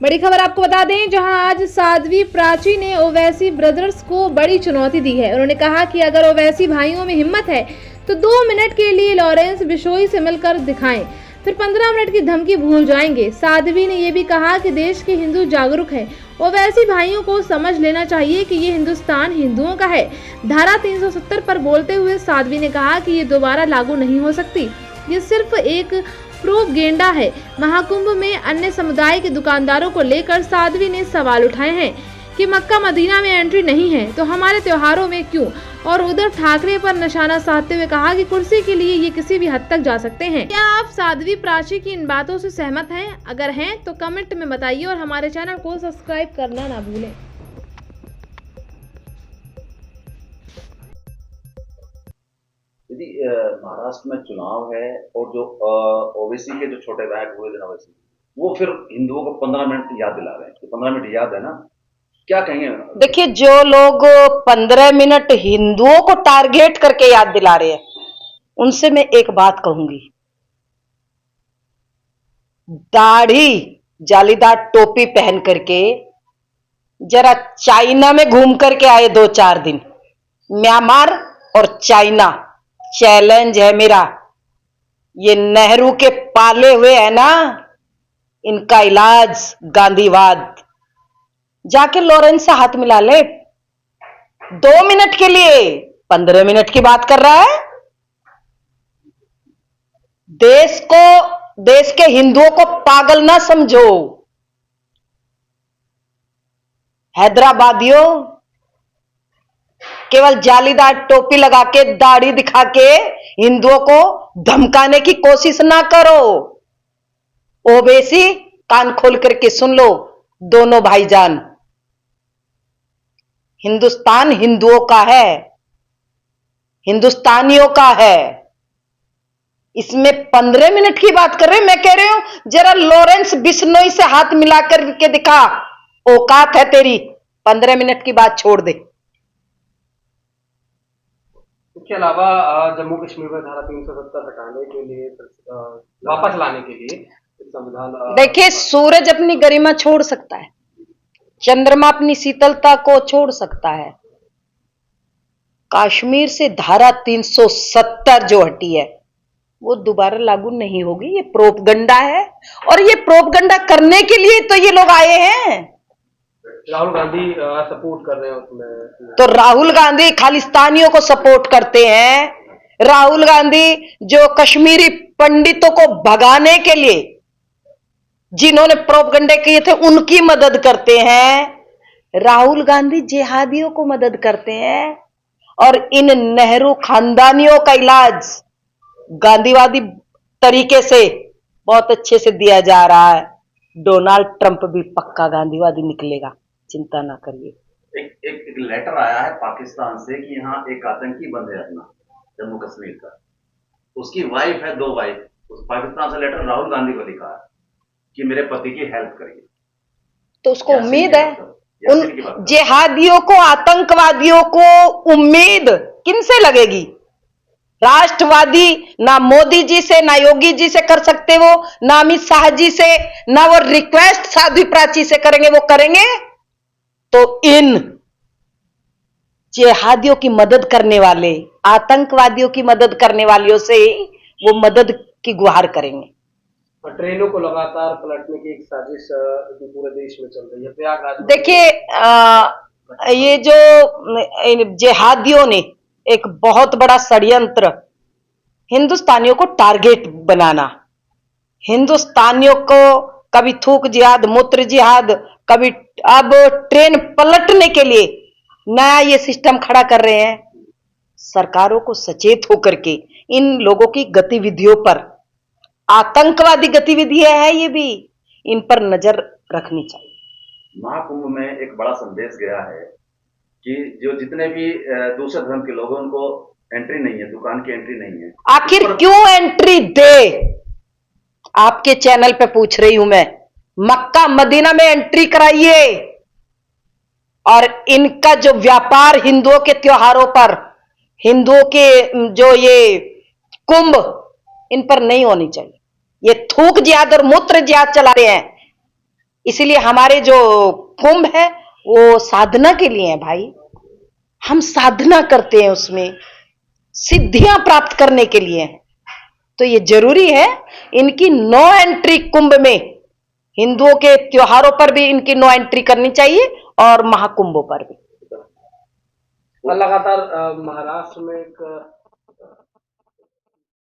बड़ी खबर आपको बता दें, जहां आज साध्वी प्राची ने ओवैसी ब्रदर्स को बड़ी चुनौती दी है। उन्होंने कहा कि अगर ओवैसी भाइयों में हिम्मत है तो 2 मिनट के लिए लॉरेंस बिशोई से मिलकर दिखाएं, फिर 15 मिनट की धमकी भूल जाएंगे। साध्वी ने यह भी कहा कि देश के हिंदू जागरूक हैं, ओवैसी भाइयों को समझ लेना चाहिए कि ये हिंदुस्तान हिंदुओं का है। धारा 370 पर बोलते हुए साध्वी ने कहा कि ये दोबारा लागू नहीं हो सकती, ये सिर्फ एक प्रोपगेंडा है। महाकुंभ में अन्य समुदाय के दुकानदारों को लेकर साध्वी ने सवाल उठाए हैं कि मक्का मदीना में एंट्री नहीं है तो हमारे त्योहारों में क्यों, और उधर ठाकरे पर निशाना साधते हुए कहा कि कुर्सी के लिए ये किसी भी हद तक जा सकते हैं। क्या आप साध्वी प्राची की इन बातों से सहमत हैं? अगर हैं तो कमेंट में बताइए और हमारे चैनल को सब्सक्राइब करना ना भूलें। यदि महाराष्ट्र में चुनाव है और जो ओवैसी के जो छोटे भाई हुए थे ओवैसी, वो फिर हिंदुओं को 15 मिनट याद दिला रहे हैं। तो 15 मिनट याद है ना, क्या कहेंगे? देखिए, जो लोग 15 मिनट हिंदुओं को टारगेट करके याद दिला रहे हैं, उनसे मैं एक बात कहूंगी, दाढ़ी जालीदार टोपी पहन करके जरा चाइना में घूम करके आए 2-4 दिन। म्यांमार और चाइना चैलेंज है मेरा। ये नेहरू के पाले हुए है ना, इनका इलाज गांधीवाद। जाके लॉरेंस से हाथ मिला ले। 2 मिनट के लिए 15 मिनट की बात कर रहा है। देश के हिंदुओं को पागल ना समझो। हैदराबादियों, केवल जालीदार टोपी लगा के दाढ़ी दिखा के हिंदुओं को धमकाने की कोशिश ना करो। ओवैसी, कान खोल करके सुन लो दोनों भाईजान, हिंदुस्तान हिंदुओं का है, हिंदुस्तानियों का है। इसमें 15 मिनट की बात कर रहे हैं। मैं कह रही हूं जरा लॉरेंस बिश्नोई से हाथ मिलाकर के दिखा, औकात है तेरी। 15 मिनट की बात छोड़ दे। इसके अलावा जम्मू कश्मीर में धारा 370 हटाने के लिए, वापस लाने के लिए संविधान। देखिए, सूरज अपनी गरिमा छोड़ सकता है, चंद्रमा अपनी शीतलता को छोड़ सकता है। कश्मीर से धारा 370 जो हटी है वो दोबारा लागू नहीं होगी। ये प्रोपगंडा है, और ये प्रोपगंडा करने के लिए तो ये लोग आए हैं। राहुल गांधी सपोर्ट कर रहे हैं उसमें। तो राहुल गांधी खालिस्तानियों को सपोर्ट करते हैं। राहुल गांधी जो कश्मीरी पंडितों को भगाने के लिए जिन्होंने प्रोपगंडे किए थे उनकी मदद करते हैं। राहुल गांधी जिहादियों को मदद करते हैं, और इन नेहरू खानदानियों का इलाज गांधीवादी तरीके से बहुत अच्छे से दिया जा रहा है। डोनाल्ड ट्रंप भी पक्का गांधीवादी निकलेगा, चिंता ना करिए। एक लेटर आया है पाकिस्तान से कि यहाँ एक आतंकी बंद है अपना जम्मू कश्मीर का। उसकी वाइफ है, 2 वाइफ। उस पाकिस्तान से लेटर राहुल गांधी को लिखा है कि मेरे पति की हेल्प करिए। तो उसको उम्मीद है, उन जिहादियों को, आतंकवादियों को उम्मीद किनसे लगेगी? राष्ट्रवादी ना मोदी जी से, ना योगी जी से कर सकते वो, ना अमित शाह जी से, ना वो रिक्वेस्ट साध्वी प्राची से करेंगे। वो करेंगे तो इन जिहादियों की मदद करने वाले, आतंकवादियों की मदद करने वालियों से वो मदद की गुहार करेंगे। ट्रेनों को लगातार पलटने की एक साजिश पूरे देश में चल रही है। प्रयागराज, देखिए, ये जो जिहादियों ने एक बहुत बड़ा षड्यंत्र, हिंदुस्तानियों को टारगेट बनाना, हिंदुस्तानियों को कभी थूक जिहाद, मूत्र जिहाद, कभी अब ट्रेन पलटने के लिए नया ये सिस्टम खड़ा कर रहे हैं। सरकारों को सचेत होकर के इन लोगों की गतिविधियों पर, आतंकवादी गतिविधियां है ये भी, इन पर नजर रखनी चाहिए। महाकुंभ में एक बड़ा संदेश गया है कि जो जितने भी दूसरे धर्म के लोगों उनको एंट्री नहीं है, दुकान की एंट्री नहीं है। आखिर क्यों एंट्री दे? आपके चैनल पे पूछ रही हूं मैं। मक्का मदीना में एंट्री कराइए, और इनका जो व्यापार हिंदुओं के त्योहारों पर, हिंदुओं के जो ये कुंभ, इन पर नहीं होनी चाहिए। ये थूक जिहाद और मूत्र जिहाद चला रहे हैं। इसीलिए हमारे जो कुंभ है वो साधना के लिए है भाई। हम साधना करते हैं, उसमें सिद्धियां प्राप्त करने के लिए। तो ये जरूरी है इनकी नो एंट्री कुंभ में, हिंदुओं के त्योहारों पर भी इनकी नो एंट्री करनी चाहिए और महाकुंभों पर भी। लगातार महाराष्ट्र में एक